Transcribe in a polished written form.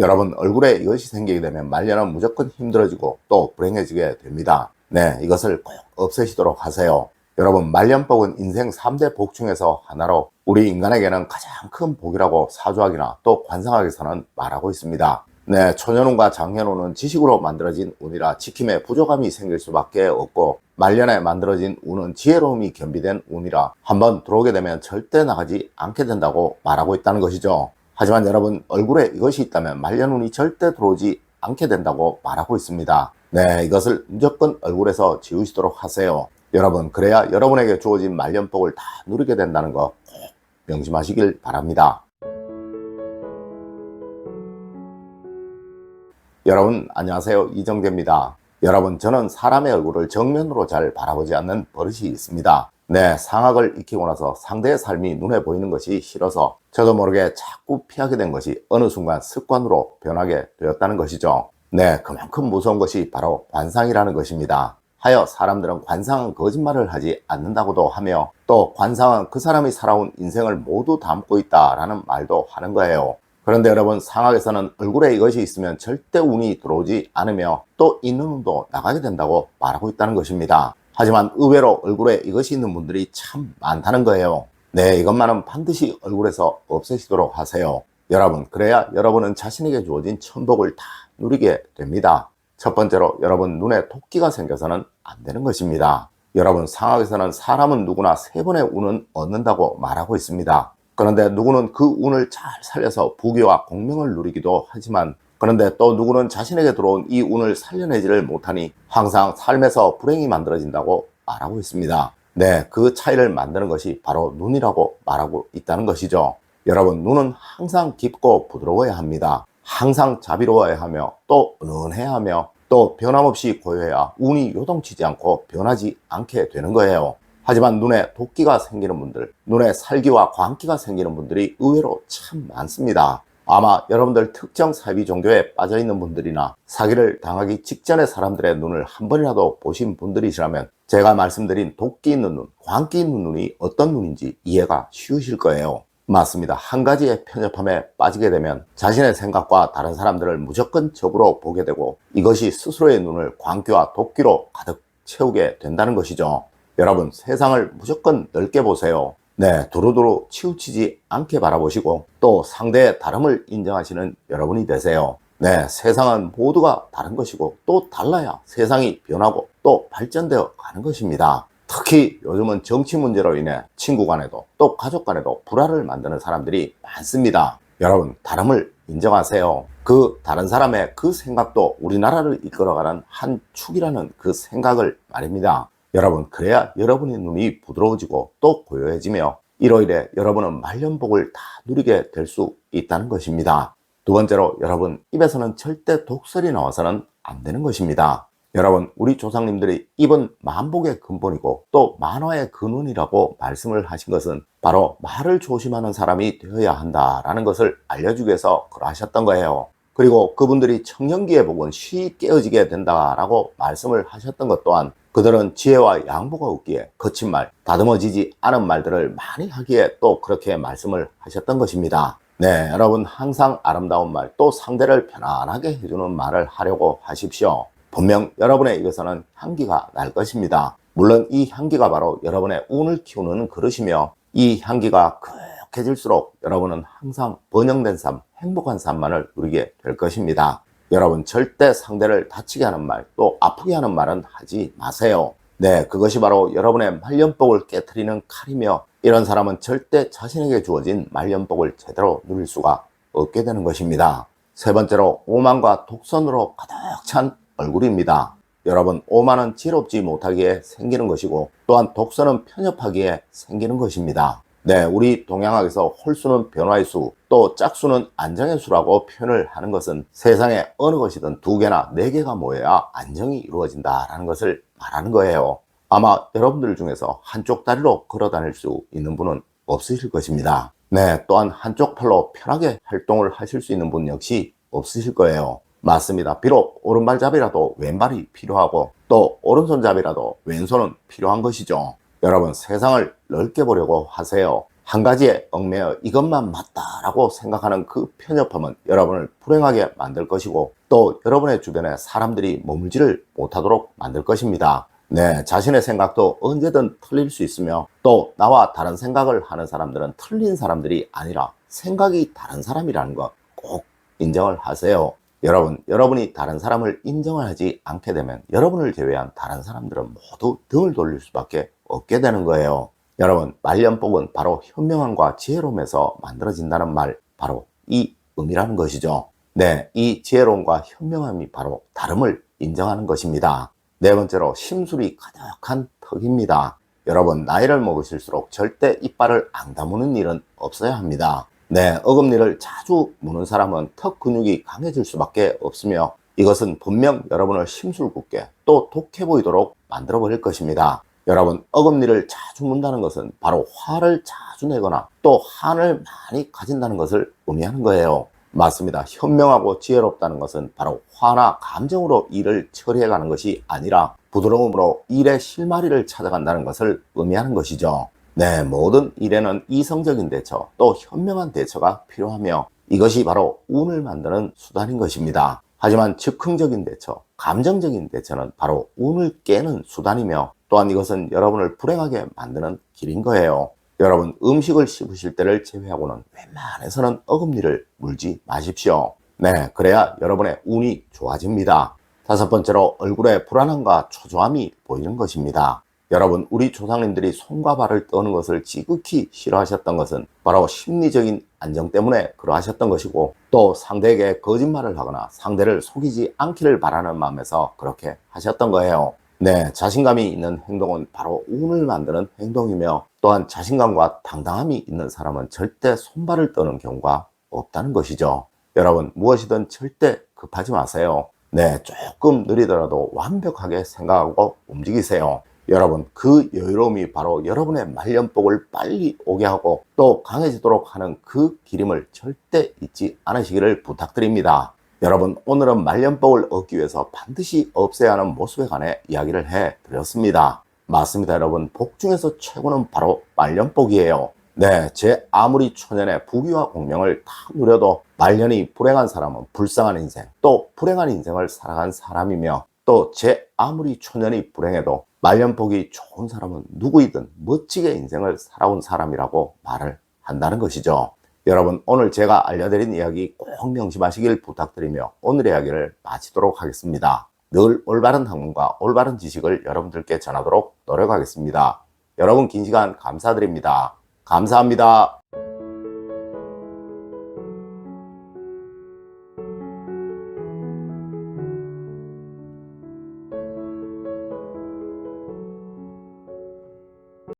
여러분, 얼굴에 이것이 생기게 되면 말년은 무조건 힘들어지고 또 불행해지게 됩니다. 네, 이것을 꼭 없애시도록 하세요. 여러분, 말년복은 인생 3대 복 중에서 하나로 우리 인간에게는 가장 큰 복이라고 사주학이나 또 관상학에서는 말하고 있습니다. 네, 초년운과 장년운은 지식으로 만들어진 운이라 지킴에 부족함이 생길 수밖에 없고, 말년에 만들어진 운은 지혜로움이 겸비된 운이라 한번 들어오게 되면 절대 나가지 않게 된다고 말하고 있다는 것이죠. 하지만 여러분, 얼굴에 이것이 있다면 말년운이 절대 들어오지 않게 된다고 말하고 있습니다. 네, 이것을 무조건 얼굴에서 지우시도록 하세요. 여러분, 그래야 여러분에게 주어진 말년복을 다 누리게 된다는 거 꼭 명심하시길 바랍니다. 여러분, 안녕하세요. 이정재입니다. 여러분, 저는 사람의 얼굴을 정면으로 잘 바라보지 않는 버릇이 있습니다. 네, 상학을 익히고 나서 상대의 삶이 눈에 보이는 것이 싫어서 저도 모르게 자꾸 피하게 된 것이 어느 순간 습관으로 변하게 되었다는 것이죠. 네, 그만큼 무서운 것이 바로 관상이라는 것입니다. 하여 사람들은 관상은 거짓말을 하지 않는다고도 하며, 또 관상은 그 사람이 살아온 인생을 모두 담고 있다라는 말도 하는 거예요. 그런데 여러분, 상학에서는 얼굴에 이것이 있으면 절대 운이 들어오지 않으며 또 있는 운도 나가게 된다고 말하고 있다는 것입니다. 하지만 의외로 얼굴에 이것이 있는 분들이 참 많다는 거예요. 네, 이것만은 반드시 얼굴에서 없애시도록 하세요. 여러분, 그래야 여러분은 자신에게 주어진 천복을 다 누리게 됩니다. 첫 번째로, 여러분, 눈에 토끼가 생겨서는 안 되는 것입니다. 여러분, 상학에서는 사람은 누구나 3번의 운은 얻는다고 말하고 있습니다. 그런데 누구는 그 운을 잘 살려서 부귀와 공명을 누리기도 하지만, 그런데 또 누구는 자신에게 들어온 이 운을 살려내지를 못하니 항상 삶에서 불행이 만들어진다고 말하고 있습니다. 네, 그 차이를 만드는 것이 바로 눈이라고 말하고 있다는 것이죠. 여러분, 눈은 항상 깊고 부드러워야 합니다. 항상 자비로워야 하며 또 은은해야 하며 또 변함없이 고요해야 운이 요동치지 않고 변하지 않게 되는 거예요. 하지만 눈에 도끼가 생기는 분들, 눈에 살기와 광기가 생기는 분들이 의외로 참 많습니다. 아마 여러분들 특정 사이비 종교에 빠져있는 분들이나 사기를 당하기 직전의 사람들의 눈을 한 번이라도 보신 분들이시라면 제가 말씀드린 도끼 있는 눈, 광기 있는 눈이 어떤 눈인지 이해가 쉬우실 거예요. 맞습니다. 한 가지의 편협함에 빠지게 되면 자신의 생각과 다른 사람들을 무조건 적으로 보게 되고, 이것이 스스로의 눈을 광기와 도끼로 가득 채우게 된다는 것이죠. 여러분, 세상을 무조건 넓게 보세요. 네, 두루두루 치우치지 않게 바라보시고 또 상대의 다름을 인정하시는 여러분이 되세요. 네, 세상은 모두가 다른 것이고 또 달라야 세상이 변하고 또 발전되어 가는 것입니다. 특히 요즘은 정치 문제로 인해 친구 간에도 또 가족 간에도 불화를 만드는 사람들이 많습니다. 여러분, 다름을 인정하세요. 그 다른 사람의 그 생각도 우리나라를 이끌어가는 한 축이라는 그 생각을 말입니다. 여러분, 그래야 여러분의 눈이 부드러워지고 또 고요해지며 일요일에 여러분은 말년복을 다 누리게 될 수 있다는 것입니다. 두 번째로, 여러분, 입에서는 절대 독설이 나와서는 안 되는 것입니다. 여러분, 우리 조상님들이 입은 만복의 근본이고 또 만화의 근원이라고 말씀을 하신 것은 바로 말을 조심하는 사람이 되어야 한다라는 것을 알려주기 위해서 그러하셨던 거예요. 그리고 그분들이 청년기의 복은 쉬이 깨어지게 된다라고 말씀을 하셨던 것 또한 그들은 지혜와 양보가 없기에 거친 말, 다듬어지지 않은 말들을 많이 하기에 또 그렇게 말씀을 하셨던 것입니다. 네, 여러분, 항상 아름다운 말, 또 상대를 편안하게 해주는 말을 하려고 하십시오. 분명 여러분의 입에서는 향기가 날 것입니다. 물론 이 향기가 바로 여러분의 운을 키우는 그릇이며, 이 향기가 그윽해질수록 여러분은 항상 번영된 삶, 행복한 삶만을 누리게 될 것입니다. 여러분, 절대 상대를 다치게 하는 말, 또 아프게 하는 말은 하지 마세요. 네, 그것이 바로 여러분의 말년복을 깨트리는 칼이며, 이런 사람은 절대 자신에게 주어진 말년복을 제대로 누릴 수가 없게 되는 것입니다. 세 번째로, 오만과 독선으로 가득 찬 얼굴입니다. 여러분, 오만은 지혜롭지 못하기에 생기는 것이고 또한 독선은 편협하기에 생기는 것입니다. 네, 우리 동양학에서 홀수는 변화의 수, 또 짝수는 안정의 수라고 표현을 하는 것은 세상에 어느 것이든 2개나 4개가 모여야 안정이 이루어진다라는 것을 말하는 거예요. 아마 여러분들 중에서 한쪽 다리로 걸어 다닐 수 있는 분은 없으실 것입니다. 네, 또한 한쪽 팔로 편하게 활동을 하실 수 있는 분 역시 없으실 거예요. 맞습니다. 비록 오른발잡이라도 왼발이 필요하고 또 오른손잡이라도 왼손은 필요한 것이죠. 여러분, 세상을 넓게 보려고 하세요. 한 가지에 얽매여 이것만 맞다라고 생각하는 그 편협함은 여러분을 불행하게 만들 것이고 또 여러분의 주변에 사람들이 머물지를 못하도록 만들 것입니다. 네, 자신의 생각도 언제든 틀릴 수 있으며 또 나와 다른 생각을 하는 사람들은 틀린 사람들이 아니라 생각이 다른 사람이라는 거 꼭 인정을 하세요. 여러분이 다른 사람을 인정하지 않게 되면 여러분을 제외한 다른 사람들은 모두 등을 돌릴 수밖에 없게 되는 거예요. 여러분, 말년복은 바로 현명함과 지혜로움에서 만들어진다는 말, 바로 이 의미라는 것이죠. 네, 이 지혜로움과 현명함이 바로 다름을 인정하는 것입니다. 네 번째로 심술이 가득한 턱입니다. 여러분, 나이를 먹으실수록 절대 이빨을 안 다무는 일은 없어야 합니다. 네, 어금니를 자주 무는 사람은 턱 근육이 강해질 수밖에 없으며 이것은 분명 여러분을 심술궂게 또 독해 보이도록 만들어 버릴 것입니다. 여러분, 어금니를 자주 문다는 것은 바로 화를 자주 내거나 또 한을 많이 가진다는 것을 의미하는 거예요. 맞습니다. 현명하고 지혜롭다는 것은 바로 화나 감정으로 일을 처리해가는 것이 아니라 부드러움으로 일의 실마리를 찾아간다는 것을 의미하는 것이죠. 네, 모든 일에는 이성적인 대처, 또 현명한 대처가 필요하며 이것이 바로 운을 만드는 수단인 것입니다. 하지만 즉흥적인 대처, 감정적인 대처는 바로 운을 깨는 수단이며 또한 이것은 여러분을 불행하게 만드는 길인 거예요. 여러분, 음식을 씹으실 때를 제외하고는 웬만해서는 어금니를 물지 마십시오. 네, 그래야 여러분의 운이 좋아집니다. 다섯 번째로 얼굴에 불안함과 초조함이 보이는 것입니다. 여러분, 우리 조상님들이 손과 발을 떠는 것을 지극히 싫어하셨던 것은 바로 심리적인 안정 때문에 그러하셨던 것이고 또 상대에게 거짓말을 하거나 상대를 속이지 않기를 바라는 마음에서 그렇게 하셨던 거예요. 네, 자신감이 있는 행동은 바로 운을 만드는 행동이며 또한 자신감과 당당함이 있는 사람은 절대 손발을 떠는 경우가 없다는 것이죠. 여러분, 무엇이든 절대 급하지 마세요. 네, 조금 느리더라도 완벽하게 생각하고 움직이세요. 여러분, 그 여유로움이 바로 여러분의 말년복을 빨리 오게 하고 또 강해지도록 하는 그 기림을 절대 잊지 않으시기를 부탁드립니다. 여러분, 오늘은 말년복을 얻기 위해서 반드시 없애야 하는 모습에 관해 이야기를 해드렸습니다. 맞습니다, 여러분. 복 중에서 최고는 바로 말년복이에요. 네, 제 아무리 초년에 부귀와 공명을 다 누려도 말년이 불행한 사람은 불쌍한 인생, 또 불행한 인생을 살아간 사람이며 또 제 아무리 초년이 불행해도 말년복이 좋은 사람은 누구이든 멋지게 인생을 살아온 사람이라고 말을 한다는 것이죠. 여러분, 오늘 제가 알려드린 이야기 꼭 명심하시길 부탁드리며 오늘의 이야기를 마치도록 하겠습니다. 늘 올바른 학문과 올바른 지식을 여러분들께 전하도록 노력하겠습니다. 여러분, 긴 시간 감사드립니다. 감사합니다.